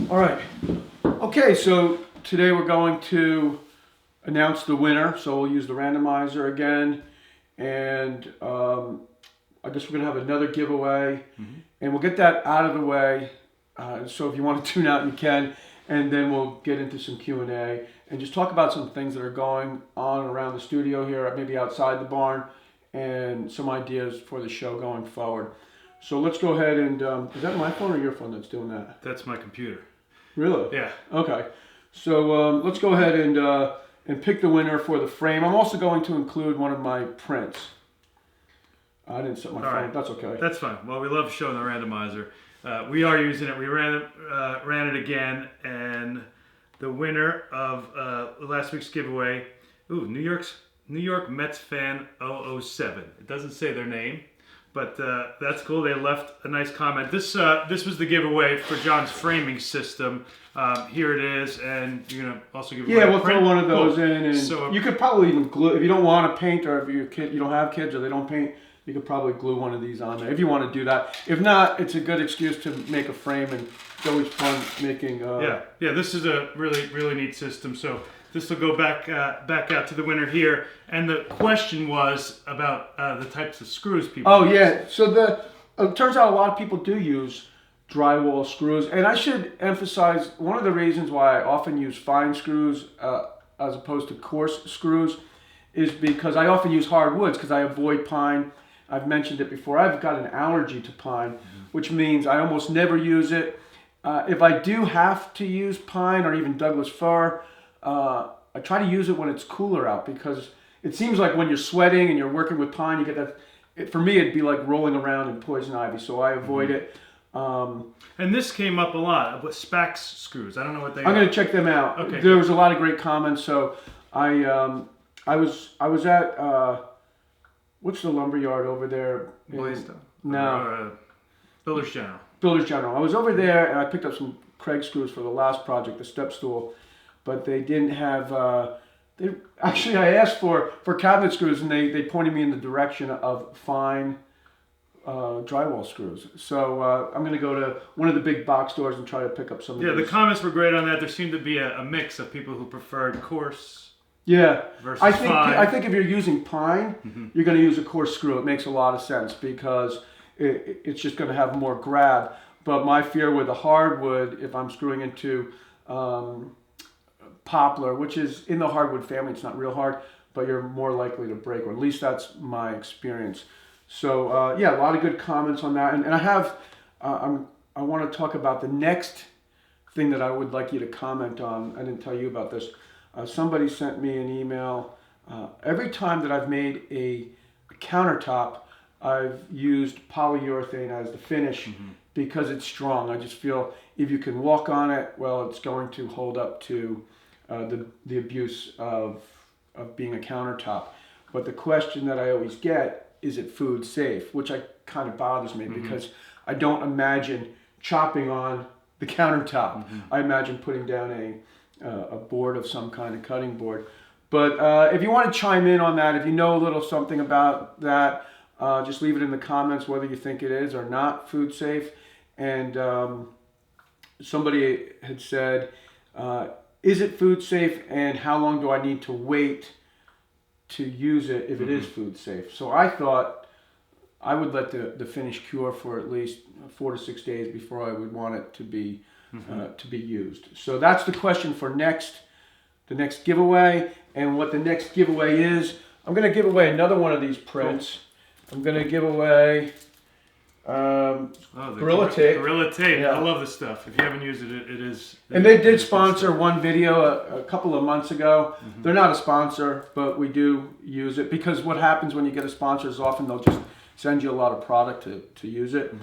All right. Okay, so today we're going to announce the winner. So we'll use the randomizer again, and I guess we're gonna have another giveaway, and we'll get that out of the way. So if you want to tune out, you can, and then we'll get into some Q&A and just talk about some things that are going on around the studio here, maybe outside the barn, and some ideas for the show going forward. So let's go ahead and, is that my phone or your phone that's doing that? That's my computer. Really? Yeah. Okay. So let's go ahead and pick the winner for the frame. I'm also going to include one of my prints. I didn't set my phone. Right. That's okay. That's fine. Well, we love showing the randomizer. We are using it. We ran it again, and the winner of last week's giveaway, New York Mets fan 007. It doesn't say their name, but that's cool. They left a nice comment. This was the giveaway for John's framing system. Here it is, and you're gonna also give away we'll throw one of those in, and so, you could probably even glue if you don't want to paint, or if you don't have kids or they don't paint. You could probably glue one of these on there if you want to do that. If not, it's a good excuse to make a frame, and it's always fun making. Yeah. This is a really neat system. So this will go back out to the winner here. And the question was about the types of screws people use. Yeah. So it turns out a lot of people do use drywall screws, and I should emphasize one of the reasons why I often use fine screws as opposed to coarse screws is because I often use hardwoods because I avoid pine. I've mentioned it before. I've got an allergy to pine, which means I almost never use it. If I do have to use pine or even Douglas fir, I try to use it when it's cooler out, because it seems like when you're sweating and you're working with pine, you get that. For me, it'd be like rolling around in poison ivy, so I avoid it. And this came up a lot with Spax screws. I don't know what they are. I'm going to check them out. Okay. There was a lot of great comments, so I was at what's the lumber yard over there? Blaisdell. No. Builders General. Builders General. I was over there and I picked up some Craig screws for the last project, the step stool, but they didn't have. Actually, I asked for cabinet screws, and they pointed me in the direction of fine drywall screws. So I'm going to go to one of the big box stores and try to pick up some of these. Yeah, the comments were great on that. There seemed to be a mix of people who preferred coarse. Yeah, versus I think if you're using pine, you're going to use a coarse screw. It makes a lot of sense because it's just going to have more grab. But my fear with the hardwood, if I'm screwing into poplar, which is in the hardwood family, it's not real hard, but you're more likely to break, or at least that's my experience. So a lot of good comments on that, and I have I want to talk about the next thing that I would like you to comment on. I didn't tell you about this. Somebody sent me an email. Every time that I've made a countertop, I've used polyurethane as the finish because it's strong. I just feel if you can walk on it, well, it's going to hold up to the abuse of being a countertop. But the question that I always get, is it food safe? Which kind of bothers me because I don't imagine chopping on the countertop. I imagine putting down a board of some kind, of cutting board. But if you want to chime in on that, if you know a little something about that, just leave it in the comments whether you think it is or not food safe. And somebody had said, is it food safe, and how long do I need to wait to use it if it is food safe? So I thought I would let the finish cure for at least 4 to 6 days before I would want it to be used. So that's the question for the next giveaway. And what the next giveaway is, I'm going to give away another one of these prints. I'm going to give away Gorilla Tape. Gorilla Tape. Yeah. I love this stuff. If you haven't used it, it is. And they did sponsor one video a couple of months ago. They're not a sponsor, but we do use it because what happens when you get a sponsor is often they'll just send you a lot of product to use it.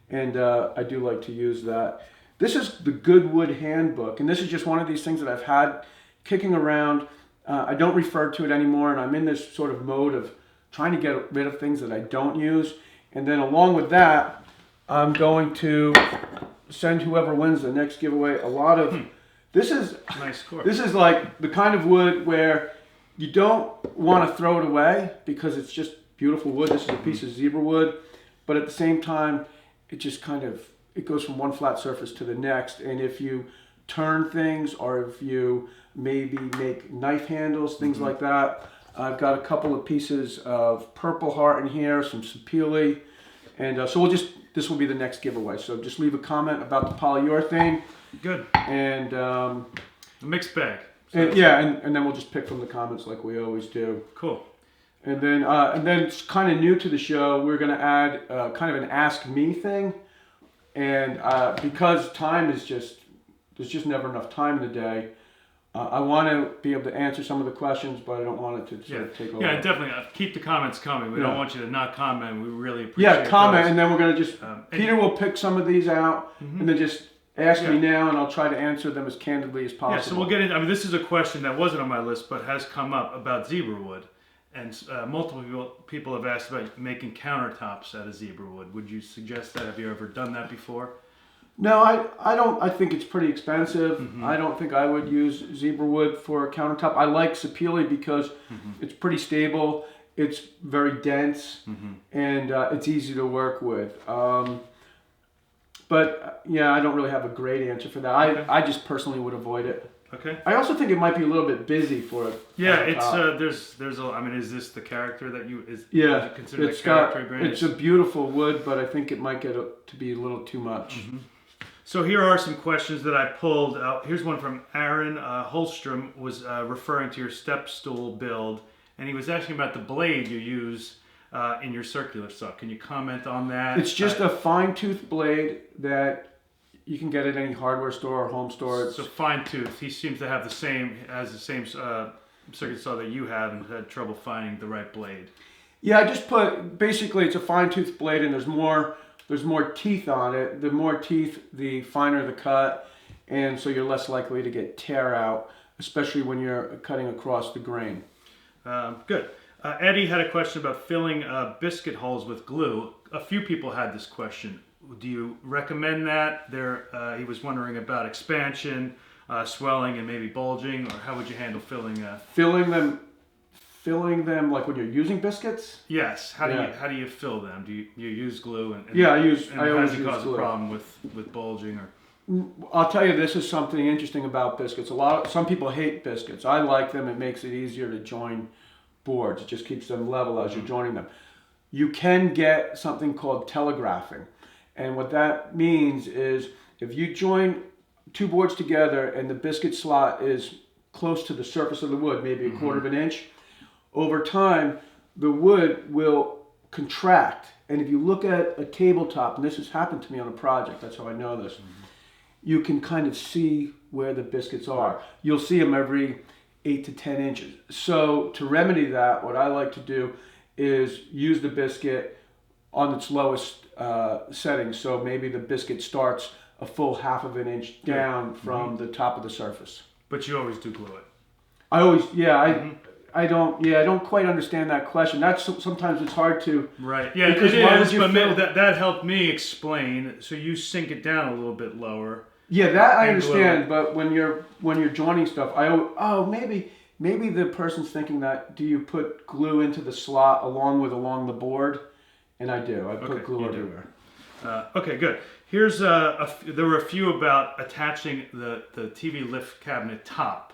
And I do like to use that. This is the Goodwood Handbook, and this is just one of these things that I've had kicking around. I don't refer to it anymore, and I'm in this sort of mode of trying to get rid of things that I don't use. And then along with that, I'm going to send whoever wins the next giveaway a lot of... This is nice score. This is like the kind of wood where you don't want to throw it away because it's just beautiful wood. This is a piece of Zebrawood, but at the same time, it just kind of it goes from one flat surface to the next. And if you turn things, or if you maybe make knife handles, things like that, I've got a couple of pieces of Purple Heart in here, some Sapele, and so this will be the next giveaway. So just leave a comment about the polyurethane. Good. And a mixed bag. So and then we'll just pick from the comments like we always do. Cool. And then it's kind of new to the show. We're going to add kind of an Ask Me thing, and because there's just never enough time in the day. I want to be able to answer some of the questions, but I don't want it to sort of take over. Yeah, definitely. Keep the comments coming. We don't want you to not comment. We really appreciate comment, those. and then we're going to just... Peter will pick some of these out, and then just ask me now, and I'll try to answer them as candidly as possible. Yeah, so we'll get into... I mean, this is a question that wasn't on my list, but has come up about Zebrawood. And multiple people have asked about making countertops out of Zebrawood. Would you suggest that? Have you ever done that before? No, I don't. I think it's pretty expensive. I don't think I would use Zebrawood for a countertop. I like Sapele because it's pretty stable. It's very dense, and it's easy to work with. But yeah, I don't really have a great answer for that. I just personally would avoid it. Okay. I also think it might be a little bit busy for it. Yeah, it's there's a. I mean, is this the character that you would you consider the character brand? It's a beautiful wood, but I think it might get to be a little too much. So here are some questions that I pulled out. Here's one from Aaron Holstrom, was referring to your step stool build, and he was asking about the blade you use in your circular saw. Can you comment on that? It's just a fine tooth blade that you can get at any hardware store or home store. So fine tooth. He seems to have the same circular saw that you have, and had trouble finding the right blade. Yeah, I just put, basically it's a fine tooth blade, and there's more teeth on it. The more teeth, the finer the cut, and so you're less likely to get tear out, especially when you're cutting across the grain. Good. Eddie had a question about filling biscuit holes with glue. A few people had this question. Do you recommend that? He was wondering about expansion, swelling, and maybe bulging, or how would you handle filling? Filling them like when you're using biscuits? Yes. How do you fill them? Do you use glue? I always use glue. Cause a problem with bulging or? I'll tell you, this is something interesting about biscuits. Some people hate biscuits. I like them. It makes it easier to join boards. It just keeps them level as you're joining them. You can get something called telegraphing, and what that means is if you join two boards together and the biscuit slot is close to the surface of the wood, maybe a quarter of an inch. Over time, the wood will contract. And if you look at a tabletop, and this has happened to me on a project, that's how I know this, you can kind of see where the biscuits are. You'll see them every 8 to 10 inches. So to remedy that, what I like to do is use the biscuit on its lowest setting. So maybe the biscuit starts a full half of an inch down from the top of the surface. But you always do glue it. I don't quite understand that question. That's sometimes it's hard to. Right. Yeah, it is. But that helped me explain. So you sink it down a little bit lower. Yeah, that I understand. But when you're joining stuff, maybe the person's thinking that, do you put glue into the slot along the board? And I do. I put glue everywhere. Okay, good. Here's there were a few about attaching the TV lift cabinet top.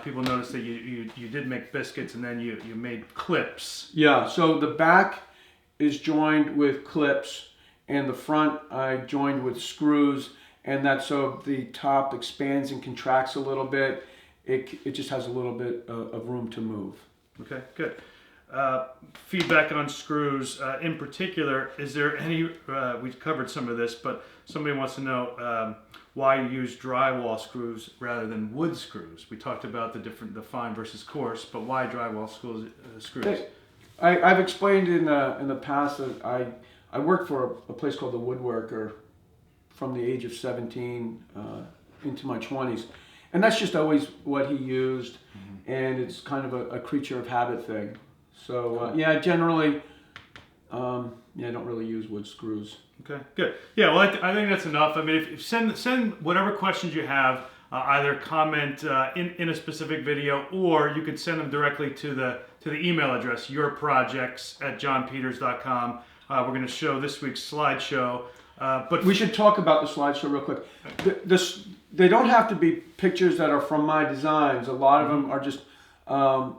People noticed that you did make biscuits, and then you made clips. Yeah, so the back is joined with clips, and the front I joined with screws, and that's so the top expands and contracts a little bit. It just has a little bit of room to move. Okay, good. Feedback on screws. In particular, is there any, we've covered some of this, but somebody wants to know why you use drywall screws rather than wood screws. We talked about the fine versus coarse, but why drywall screws? I've explained in the past that I worked for a place called the Woodworker from the age of 17 into my 20s. And that's just always what he used, and it's kind of a creature of habit thing. So generally, I don't really use wood screws. Okay, good. Yeah, well, I think that's enough. I mean, if send whatever questions you have, either comment in a specific video, or you could send them directly to the email address YourProjects@jonpeters.com. We're going to show this week's slideshow But we should talk about the slideshow real quick. They don't have to be pictures that are from my designs. A lot of them are just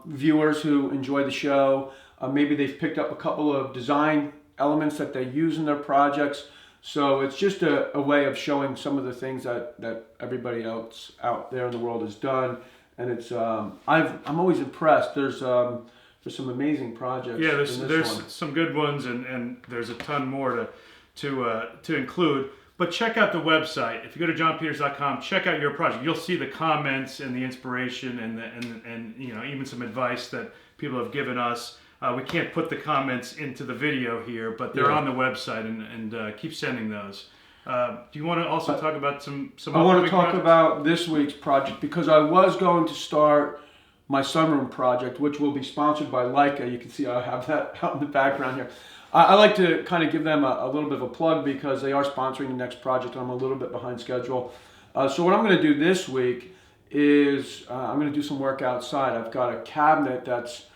viewers who enjoy the show. Maybe they've picked up a couple of design elements that they use in their projects. So it's just a way of showing some of the things that everybody else out there in the world has done. And it's I'm always impressed. There's some amazing projects. Yeah, in there's one. some good ones, and there's a ton more to include. But check out the website. If you go to jonpeters.com, check out your project. You'll see the comments and the inspiration and you know, even some advice that people have given us. We can't put the comments into the video here, but they're on the website, and keep sending those. Do you want to also talk about some I want to talk projects? about this week's project because I was going to start my sunroom project, which will be sponsored by Leica. You can see I have that out in the background here. I like to kind of give them a little bit of a plug because they are sponsoring the next project. I'm a little bit behind schedule. So what I'm going to do this week is I'm going to do some work outside. I've got a cabinet that's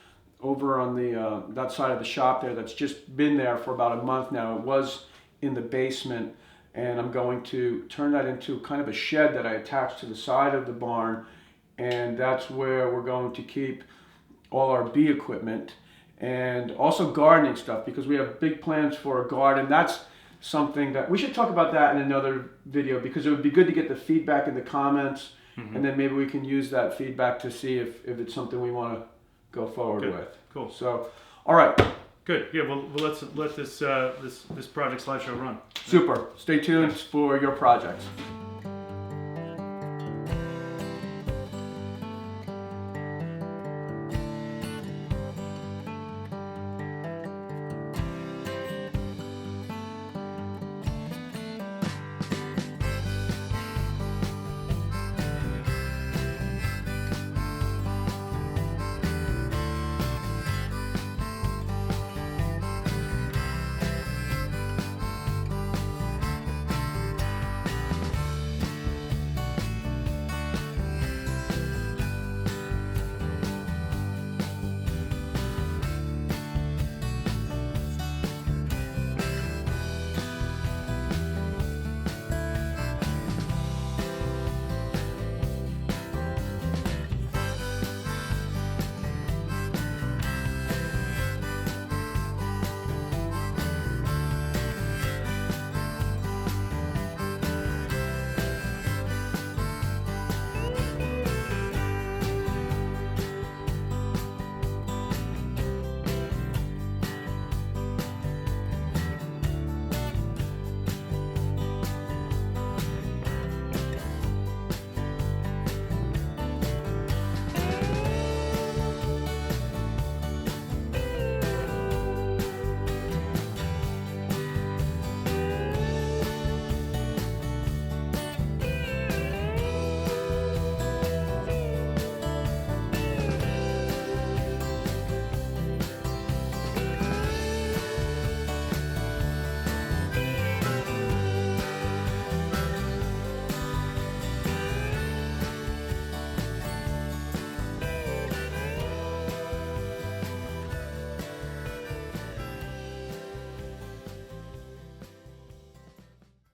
over on the that side of the shop there that's just been there for about a month now. It was in the basement, and I'm going to turn that into kind of a shed that I attach to the side of the barn, and that's where we're going to keep all our bee equipment and also gardening stuff because we have big plans for a garden. That's something that we should talk about that in another video because it would be good to get the feedback in the comments, and then maybe we can use that feedback to see if it's something we want to go forward with. Cool. So, all right. Good. Yeah. Well, let's let this project slideshow run. Super. Stay tuned for your projects.